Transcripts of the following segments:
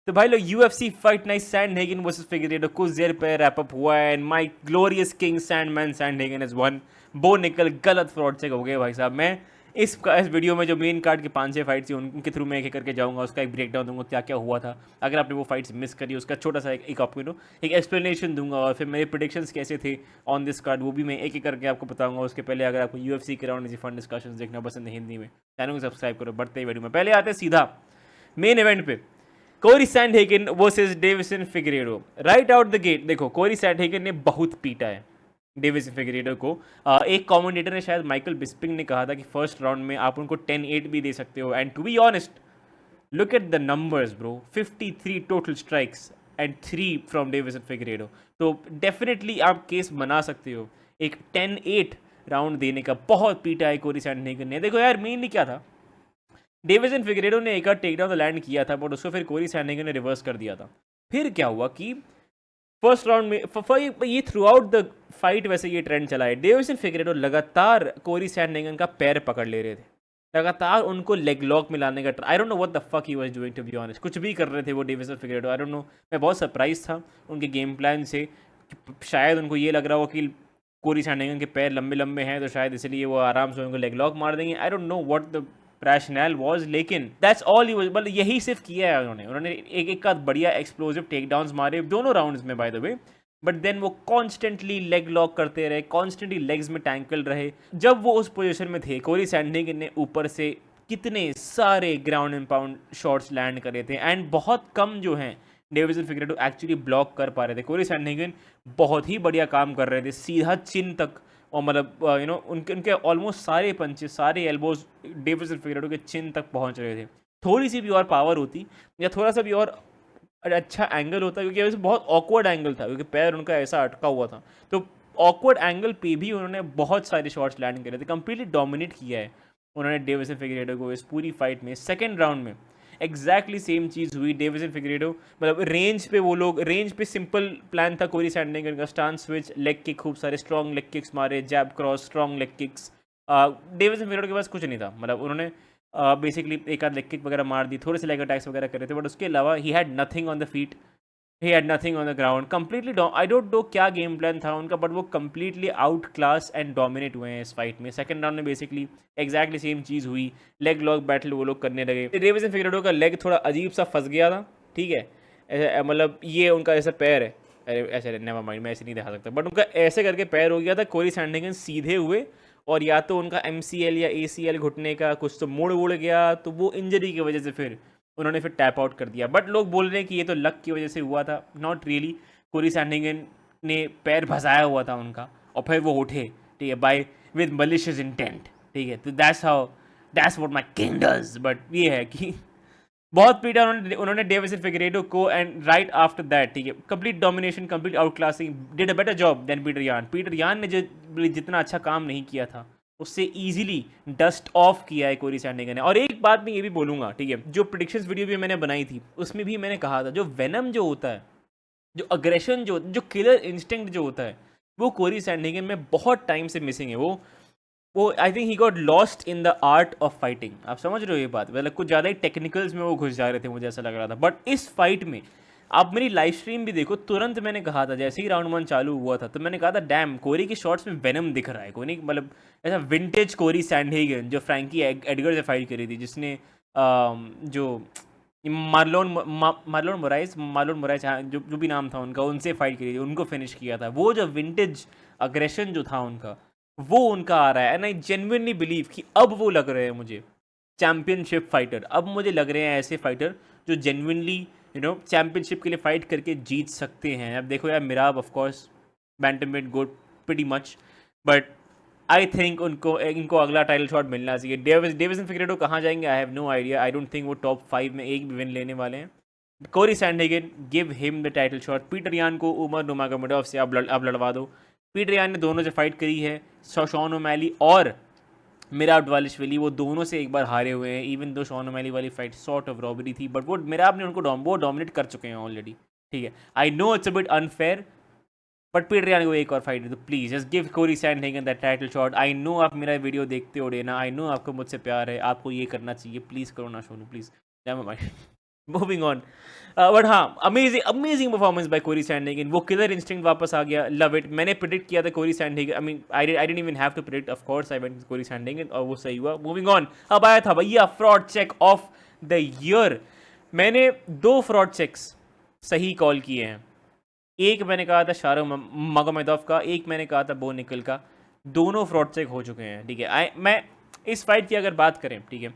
तो भाई लोग UFC fight night Sandhagen versus Figueiredo कुछ देर पे रैप अप हुआ है and my glorious king Sandman Sandhagen is won. Bo Nickal गलत फ्रॉड चेक हो गए भाई साहब। मैं इस वीडियो में जो मेन कार्ड की 5-6 फाइट थी उनके थ्रू मैं एक एक करके जाऊंगा, उसका एक ब्रेक डाउन दूंगा क्या क्या हुआ था। अगर आपने वो फाइट्स मिस करी उसका छोटा सा एक आपको एक एक्सप्लेनेशन दूंगा, और फिर मेरे प्रिडिक्शंस कैसे थे ऑन दिस कार्ड वो भी मैं एक एक करके आपको बताऊंगा। उसके पहले अगर आपको UFC के राउंड फन डिस्कशन देखना पसंद है हिंदी में, चैनल को सब्सक्राइब करो। बढ़ते ही वीडियो में पहले आते हैं सीधा मेन इवेंट पे, Cory Sandhagen versus Deiveson Figueiredo. Right out the gate देखो कोरी सैंडहेगन ने बहुत पीटा है डेविसन फिगरेडो को। एक कमेंटेटर ने शायद माइकल बिस्पिंग ने कहा था कि फर्स्ट राउंड में आप उनको 10-8 भी दे सकते हो, and to be honest look at the numbers bro, 53 total strikes and 3 from Deiveson Figueiredo. तो डेफिनेटली आप केस बना सकते हो एक 10-8 राउंड देने का। बहुत पीटा है कोरी सैंडहेगन ने। देखो यार मेनली क्या था, डेविसन फिगरेडो ने एक टेक डाउन लैंड किया था बट उसको फिर कोरी सैंडहेगन ने रिवर्स कर दिया था। फिर क्या हुआ कि फर्स्ट राउंड में ये थ्रू आउट द फाइट वैसे ये ट्रेंड चला है, डेविसन फिगरेडो लगातार कोरी सैंडहेगन का पैर पकड़ ले रहे थे, लगातार उनको लेग लॉक में लाने का I don't know what the fuck he was doing to be honest. कुछ भी कर रहे थे वो Deiveson Figueiredo, I don't know. मैं बहुत सरप्राइज था उनके गेम प्लान से। शायद उनको ये लग रहा हो कि कोरी सैंडहेगन के पैर लंबे लंबे हैं तो शायद इसलिए वो आराम से उनको लेग लॉक मार देंगे। आई don't know what the rational was, लेकिन दैट्स ऑल ही वाज, मतलब यही सिर्फ किया है उन्होंने एक एक का बढ़िया एक्सप्लोसिव टेक डाउन मारे दोनों राउंड्स में by the way. But then वो कॉन्स्टेंटली लेग लॉक करते रहे, कॉन्स्टेंटली लेग्स में टैंकल रहे। जब वो उस पोजीशन में थे कोरी सैंडहेगन ने ऊपर से कितने सारे ground and pound shots land करे थे, एंड बहुत कम जो हैं डेविसन फिगरेडो एक्चुअली ब्लॉक कर पा रहे थे। कोरी सैंडहेगन बहुत ही बढ़िया काम कर रहे थे सीधा चिन तक, और मतलब उनके उनके ऑलमोस्ट सारे पंचेस सारे एल्बोज डेविसन फिगरेडो के चिन तक पहुंच रहे थे। थोड़ी सी भी और पावर होती या थोड़ा सा भी और अच्छा एंगल होता, क्योंकि वैसे बहुत ऑकवर्ड एंगल था क्योंकि पैर उनका ऐसा अटका हुआ था, तो ऑकवर्ड एंगल पे भी उन्होंने बहुत सारे शॉट्स लैंड करे थे। कंप्लीटली डोमिनेट किया है उन्होंने डेविसन फिगरेडो को इस पूरी फाइट में। सेकेंड राउंड में एग्जैक्टली सेम चीज़ हुई। डेविसन फिगरेडो मतलब रेंज पे वो लोग रेंज पे सिंपल प्लान था कोरी सैंडहेगन का, स्टांस स्विच, लेग किक, खूब सारे स्ट्रॉन्ग लेग किक्स मारे, jab cross, strong leg kicks. Deiveson Figueiredo के पास कुछ नहीं था, मतलब उन्होंने बेसिकली एक आध लेग किक वगैरह मार दी, थोड़े से लेग अटैक्स वगैरह करे थे, बट उसके अलावा he had nothing on the feet, he had nothing on the ground. Completely I don't no क्या गेम प्लान था उनका, बट वो completely out class and dominate हुए हैं इस फाइट में। सेकंड राउंड में बेसिकली एग्जैक्टली सेम चीज़ हुई, लेग लॉक बैटल वो लोग करने लगे। डेविसन फिगरेडो का लेग थोड़ा अजीब सा फंस गया था, ठीक है, ऐसे मतलब ये उनका ऐसा पैर है, अरे ऐसे नेवर माइंड मैं ऐसे नहीं दिखा सकता, बट उनका ऐसे करके पैर हो गया था। कोरी सैंडहेगन सीधे हुए और या तो उनका MCL या ACL घुटने का कुछ तो मुड़ उड़ गया, तो वो इंजरी की वजह से फिर उन्होंने फिर टैप आउट कर दिया। बट लोग बोल रहे हैं कि ये तो लक की वजह से हुआ था, नॉट रियली। कोरी सैंडहेगन ने पैर फंसाया हुआ था उनका और फिर वो उठे, ठीक है, बाय विद मलिशियस इंटेंट, ठीक है। तो that's what my king does. But ये है कि बहुत पीटा उन्होंने डेविसन फिगरेडो को, एंड राइट आफ्टर दैट, ठीक है, complete domination, complete outclassing, did a better job than Petr Yan. Petr Yan ने जितना अच्छा काम नहीं किया था उससे इजीली डस्ट ऑफ किया है कोरी सैंडहेगन ने। और एक बात मैं ये भी बोलूँगा, ठीक है, जो प्रिडिक्शंस वीडियो भी मैंने बनाई थी उसमें भी मैंने कहा था जो वेनम जो होता है, जो अग्रेशन जो किलर इंस्टिंक्ट जो होता है, वो कोरी सैंडहेगन में बहुत टाइम से मिसिंग है। वो I think he got lost in the art of fighting. आप समझ रहे हो ये बात, मतलब कुछ ज़्यादा ही टेक्निकल्स में वो घुस जा रहे थे, मुझे ऐसा लग रहा था। बट इस फाइट में आप मेरी लाइव स्ट्रीम भी देखो, तुरंत मैंने कहा था जैसे ही राउंड 1 चालू हुआ था तो मैंने कहा था डैम कोरी के शॉट्स में वेनम दिख रहा है। कोई नहीं, मतलब ऐसा विंटेज कोरी सैंडहेगन जो फ्रैंकी एडगर से फाइट करी थी, जिसने जो मार्लोन मोराइस, हाँ, जो भी नाम था उनका, उनसे फाइट करी थी, उनको फिनिश किया था। वो जो विंटेज अग्रेशन जो था उनका, वो उनका आ रहा है। एंड आई जेन्युइनली बिलीव कि अब वो लग रहे हैं मुझे चैम्पियनशिप फाइटर। अब मुझे लग रहे हैं ऐसे फाइटर जो जेन्युइनली चैम्पियनशिप के लिए फाइट करके जीत सकते हैं। अब देखो यार, Merab of course bantamweight goat pretty much, but I think इनको अगला टाइटल शॉट मिलना चाहिए। डेविसन फिगरेडो कहाँ जाएंगे I have no idea. I don't think वो टॉप 5 में एक भी विन लेने वाले हैं। Cory Sandhagen give him the title shot. Petr Yan को उमर नुमागोमेडोव से अब लड़वा दो। पीटर यान ने दोनों से फाइट करी है, शॉन ओमैली और मिराब डवालिशविली, वो दोनों से एक बार हारे हुए हैं। इवन दो शॉन ओमैली वाली फाइट सॉर्ट ऑफ रॉबरी थी, बट वो मिराब ने उनको डोमिनेट कर चुके हैं ऑलरेडी, ठीक है। I know it's a bit unfair, but Petr Yan को एक और फाइट है तो please just give Cory Sandhagen that title shot. I know आप मेरा वीडियो देखते हो डेना, आई नो आपको मुझसे प्यार है, आपको ये करना चाहिए, प्लीज़ करो ना, Shonu please. Moving on. But हाँ, अमेजिंग अमेजिंग परफॉर्मेंस बाय कोरी सैंडहेगन, वो किलर इंस्टिंक्ट वापस आ गया, लव इट। मैंने प्रिडिक्ट किया था Cory Sandhagen, I mean I didn't even have to predict, of course I went Cory Sandhagen और वो सही हुआ। मूविंग ऑन, अब आया था भैया fraud check of the year. मैंने 2 फ्रॉड चेक्स सही कॉल किए हैं। एक मैंने कहा था शाहरुख मगोमेदोव का, एक मैंने कहा था बो निकल का। दोनों फ्रॉड चेक हो चुके हैं, ठीक है। मैं इस फाइट की अगर बात करें, ठीक है,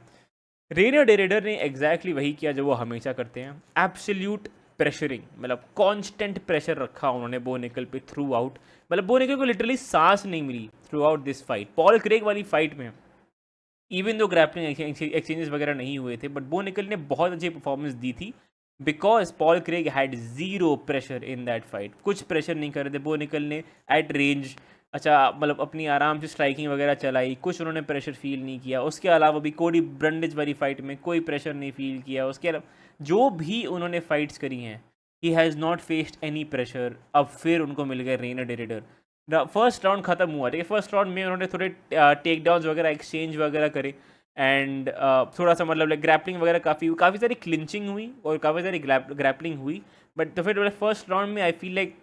रेनर डेरेडर ने एग्जैक्टली वही किया जो वो हमेशा करते हैं, एब्सोल्यूट प्रेशरिंग, मतलब कांस्टेंट प्रेशर रखा उन्होंने बो निकल पे थ्रू आउट। मतलब बो निकल को लिटरली सांस नहीं मिली throughout this fight. Paul Craig वाली फाइट में इवन दो ग्रैपलिंग एक्सचेंजेस वगैरह नहीं हुए थे, बट बो निकल ने बहुत अच्छी परफॉर्मेंस दी थी because Paul Craig had zero pressure in that fight. कुछ प्रेशर नहीं कर रहे थे बो निकल ने एट रेंज। अच्छा, मतलब अपनी आराम से स्ट्राइकिंग वगैरह चलाई, कुछ उन्होंने प्रेशर फील नहीं किया। उसके अलावा भी कोडी ब्रंडेज वाली फाइट में कोई प्रेशर नहीं फील किया। उसके अलावा जो भी उन्होंने फाइट्स करी हैं, he has not faced any pressure. अब फिर उनको मिल गए रेनर डेरेडर। फर्स्ट राउंड खत्म हुआ, ठीक है, फर्स्ट राउंड में उन्होंने थोड़े टेक डाउन्स वगैरह एक्सचेंज वगैरह करे एंड थोड़ा सा मतलब लाइक ग्रैपलिंग वगैरह काफ़ी सारी क्लिंचिंग हुई और काफ़ी सारी ग्रैपलिंग हुई। बट तो फिर फर्स्ट राउंड में आई फील लाइक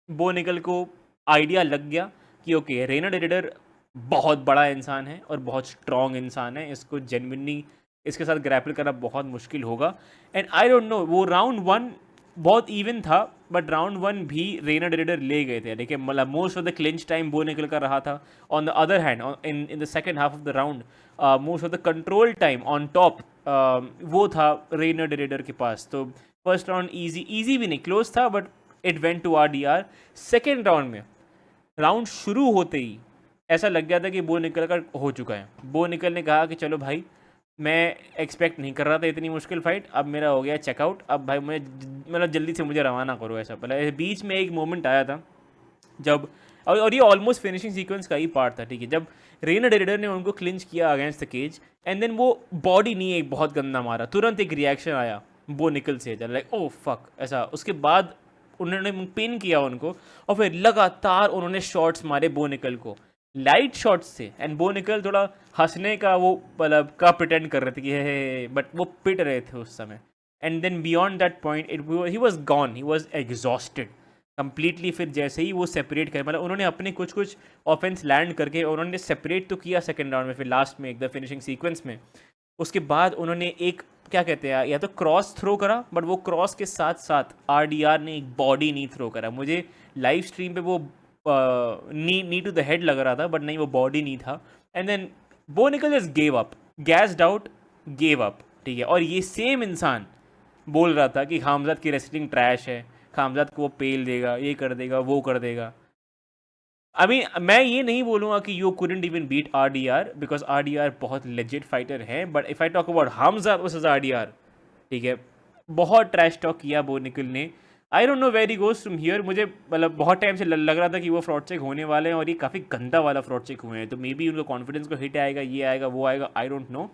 बो निकल को आइडिया लग गया कि ओके, रेनर डेरेडर बहुत बड़ा इंसान है और बहुत स्ट्रॉन्ग इंसान है, इसको जेन्युइनली इसके साथ ग्रैपल करना बहुत मुश्किल होगा। एंड आई डोंट नो, वो राउंड 1 बहुत इवन था, बट राउंड 1 भी रेनर डेरेडर ले गए थे, देखिए, मतलब most of the clinch time बो निकल कर रहा था। On the other hand in the second half of the round, most of the control time on top वो था रेनर डेरेडर के पास। तो फर्स्ट राउंड ईजी भी नहीं, क्लोज था, but it went to RDR। Second round में राउंड शुरू होते ही ऐसा लग गया था कि बो निकल का हो चुका है। बो निकल ने कहा कि चलो भाई, मैं एक्सपेक्ट नहीं कर रहा था इतनी मुश्किल फाइट, अब मेरा हो गया चेकआउट, अब भाई मुझे मतलब जल्दी से मुझे रवाना करो। ऐसा पहले बीच में एक मोमेंट आया था जब, और ये ऑलमोस्ट फिनिशिंग सीक्वेंस का ही पार्ट था, ठीक है, जब रेनर डेरेडर ने उनको क्लिंच किया against the cage and then वो बॉडी नहीं एक बहुत गंदा मारा, तुरंत एक रिएक्शन आया बो निकल से, लाइक ओ फक ऐसा। उसके बाद उन्होंने पिन किया उनको और फिर लगातार उन्होंने शॉट्स मारे बो निकल को, लाइट शॉट्स से। एंड बो निकल थोड़ा हंसने का वो मतलब का प्रिटेंड कर रहे थे कि हे, बट वो पिट रहे थे उस समय। And then beyond that point he was gone, he was exhausted completely. फिर जैसे ही वो सेपरेट कर, मतलब उन्होंने अपने कुछ ऑफेंस लैंड करके उन्होंने सेपरेट तो किया सेकंड राउंड में, फिर लास्ट में एक द फिनिशिंग सीक्वेंस में उसके बाद उन्होंने एक क्या कहते हैं, या तो क्रॉस थ्रो करा, बट वो क्रॉस के साथ साथ RDR ने एक बॉडी नी थ्रो करा। मुझे लाइव स्ट्रीम पे वो नी टू द हेड लग रहा था, बट नहीं, वो बॉडी नहीं था। एंड देन बो निकल just gave up, gassed out, gave up, ठीक है। और ये सेम इंसान बोल रहा था कि खामजाद की रेसलिंग ट्रैश है, खामजाद को वो पेल देगा, ये कर देगा, वो कर देगा। अभी मैं ये नहीं बोलूँगा कि you couldn't even beat RDR because RDR बहुत लेजिट फाइटर है, but if I talk about Khamzat versus RDR, ठीक है, बहुत ट्रैश टॉक किया बो निकल ने। आई don't know very goes from here. मुझे मतलब बहुत टाइम से लग रहा था कि वो फ्रॉड चेक होने वाले हैं और ये काफ़ी गंदा वाला फ्रॉड चेक हुए हैं, तो मे बी उनका कॉन्फिडेंस को हिट आएगा, ये आएगा, वो आएगा, आई डोंट नो,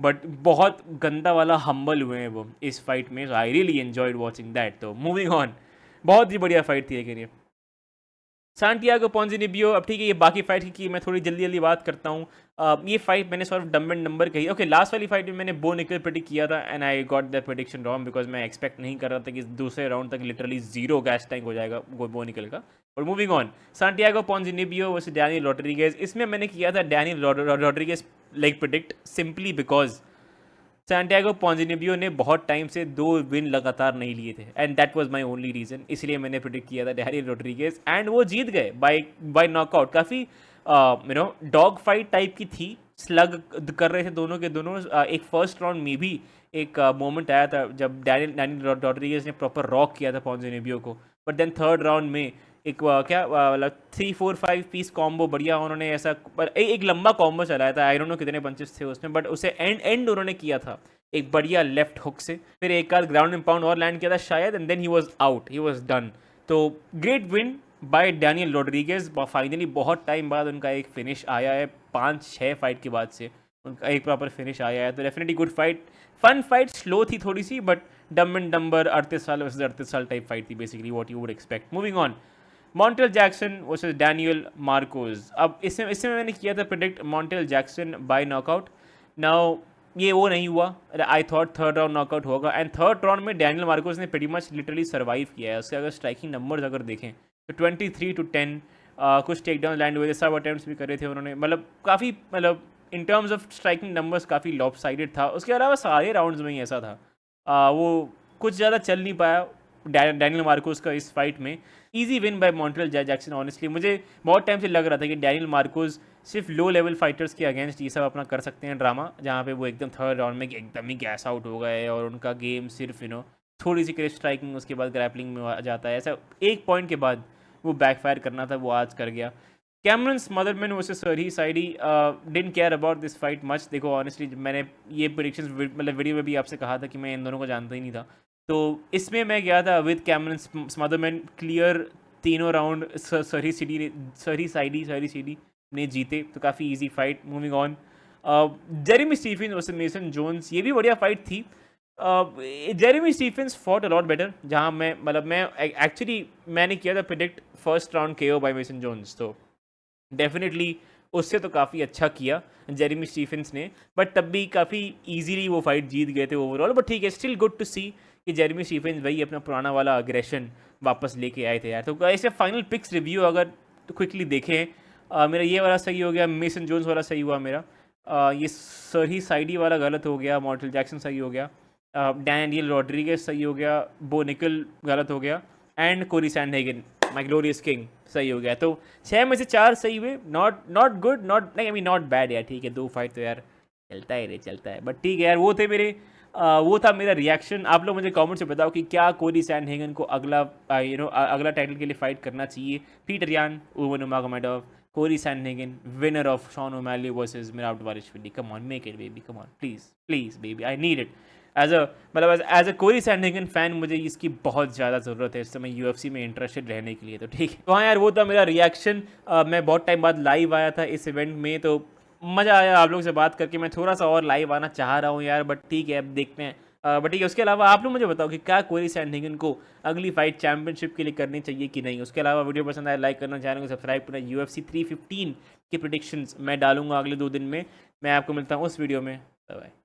बट बहुत गंदा वाला हम्बल हुए हैं वो इस फाइट में। I really enjoyed watching that. तो मूविंग ऑन, बहुत ही बढ़िया फाइट थी लेकिन ये सांटियागो पोंजिनिबियो। अब ठीक है, ये बाकी फाइट की मैं थोड़ी जल्दी जल्दी बात करता हूँ। ये फाइट मैंने सॉर्ट डम एंड नंबर कही। ओके, लास्ट वाली फाइट में मैंने बो निकल प्रेडिक्ट किया था and I got the prediction wrong because मैं एक्सपेक्ट नहीं कर रहा था कि दूसरे राउंड तक लिटरली 0 गैस टैंक हो जाएगा बो निकल का। और moving on, Santiago Ponzinibbio versus Daniel Rodriguez. इसमें मैंने किया था Daniel Rodriguez like predict simply because Santiago Ponzinibbio ने बहुत टाइम से 2 विन लगातार नहीं लिए थे and that was my only reason. इसलिए मैंने प्रेडिक्ट किया था डैनियल रॉड्रिगेज एंड वो जीत गए बाय नॉकआउट। काफ़ी डॉग फाइट टाइप की थी, स्लग कर रहे थे दोनों के दोनों। एक फर्स्ट राउंड में भी एक मोमेंट आया था जब डैनियल रॉड्रिगेज ने प्रॉपर रॉक किया था पोंजिनिबियो को, बट देन थर्ड राउंड में एक क्या मतलब 3-4-5 पीस कॉम्बो बढ़िया उन्होंने ऐसा, पर एक लंबा कॉम्बो चलाया था, आई डोंट नो कितने पंचेस थे उसमें, बट उसे एंड उन्होंने किया था एक बढ़िया लेफ्ट हुक से। फिर एक आध ग्राउंड एंड पाउंड और लैंड किया था शायद and then he was out, he was done. तो great win by Daniel Rodriguez. Finally बहुत टाइम बाद उनका एक फिनिश आया है, 5-6 फाइट के बाद से उनका एक प्रॉपर फिनिश आया है। तो definitely good fight, fun fight, slow थी थोड़ी सी, बट डम एंड डम्बर 38 साल वर्सेस 38 साल टाइप फाइट थी basically, what you would expect. Moving on, Montel Jackson versus Daniel Marcos. अब इसमें मैंने किया था predict Montel Jackson by knockout. Now ये वो नहीं हुआ। I thought third round knockout होगा, एंड थर्ड राउंड में डैनियल मार्कोस ने प्रीटी मच लिटरली सर्वाइव किया है। उसके अगर स्ट्राइकिंग नंबर्स अगर देखें तो 23-10, कुछ टेक डाउन लैंड हुए थे, सब अटैम्प्ट्स भी करे थे उन्होंने, मतलब काफ़ी, मतलब in terms of striking numbers काफ़ी लॉप साइडेड था। उसके अलावा सारे राउंड्स में ही ऐसा था, वो कुछ ज़्यादा चल नहीं पाया डैनियल मार्कोस का इस फाइट में। Easy win bye Montreal Jackson. Honestly मुझे बहुत टाइम से लग रहा था कि डैनियल मार्कोस सिर्फ लो लेवल फाइटर्स के अगेंस्ट ये सब अपना कर सकते हैं ड्रामा, जहाँ पे वो एकदम थर्ड राउंड में एकदम ही गैस आउट हो गए और उनका गेम सिर्फ थोड़ी सी क्रिप स्ट्राइकिंग, उसके बाद ग्रैपलिंग में आ जाता है। ऐसा एक पॉइंट के बाद वो बैकफायर करना था, वो आज कर गया। Cameron Smotherman versus Serhiy Sidey, didn't care about this fight much. देखो ऑनेस्टली मैंने ये प्रेडिक्शंस मतलब वीडियो में भी आपसे कहा था कि मैं इन दोनों को जानता ही नहीं था, तो इसमें मैं गया था विद कैमरन स्मदरमैन। क्लियर तीनों राउंड सरही साइडी ने जीते, तो काफ़ी easy fight. Moving on, Jeremy Stephens versus Mason Jones, ये भी बढ़िया फाइट थी। Jeremy Stephens fought a lot better, जहाँ मैं एक्चुअली मैंने किया था predict first round KO by Mason Jones, तो डेफिनेटली उससे तो काफ़ी अच्छा किया जेरेमी स्टीफेंस ने, बट तब भी काफ़ी इजीली वो फाइट जीत गए थे ओवरऑल। बट ठीक है, स्टिल गुड टू सी कि जेरेमी स्टीफेंस वही अपना पुराना वाला अग्रेशन वापस लेके आए थे यार। तो ऐसे फाइनल पिक्स रिव्यू अगर क्विकली देखें, मेरा ये वाला सही हो गया, मेसन जोन्स वाला सही हुआ मेरा, ये सरही साइडी वाला गलत हो गया, मॉन्ट्रियल जैक्सन सही हो गया, डैनियल रॉड्रिगेज सही हो गया, बो निकल गलत हो गया, and Cory Sandhagen my glorious king सही हो गया। तो 6 में से 4 सही हुए। Not good, not I mean not bad यार, ठीक है। 2 फाइट तो यार चलता है रे, चलता है, बट ठीक है यार। वो थे मेरे वो था मेरा रिएक्शन। आप लोग मुझे कमेंट से बताओ कि क्या कोरी सैंडहेगन को अगला अगला टाइटल के लिए फाइट करना चाहिए। Petr Yan, Umar Nurmagomedov, Cory Sandhagen, winner of Sean O'Malley versus Dvalishvili. Come on, make it baby, come on, please please baby, I need it. As a Cory Sandhagen fan मुझे इसकी बहुत ज़्यादा ज़रूरत है इस समय यूएफसी में interested रहने के लिए, तो ठीक है। तो हाँ यार, वो था मेरा रिएक्शन। मैं बहुत टाइम बाद लाइव आया था इस इवेंट में, तो मज़ा आया आप लोग से बात करके। मैं थोड़ा सा और लाइव आना चाह रहा हूँ यार, बट ठीक है, अब देखते हैं। बट ठीक है, उसके अलावा आप लोग मुझे बताओ कि क्या कोरी सैंडहेगन को अगली फाइट चैंपियनशिप के लिए करनी चाहिए कि नहीं। उसके अलावा वीडियो पसंद आया लाइक करना, चैनल को सब्सक्राइब करना। UFC 315 की प्रेडिक्शंस मैं डालूंगा अगले 2 दिन में। मैं आपको मिलता हूँ उस वीडियो में। Bye bye.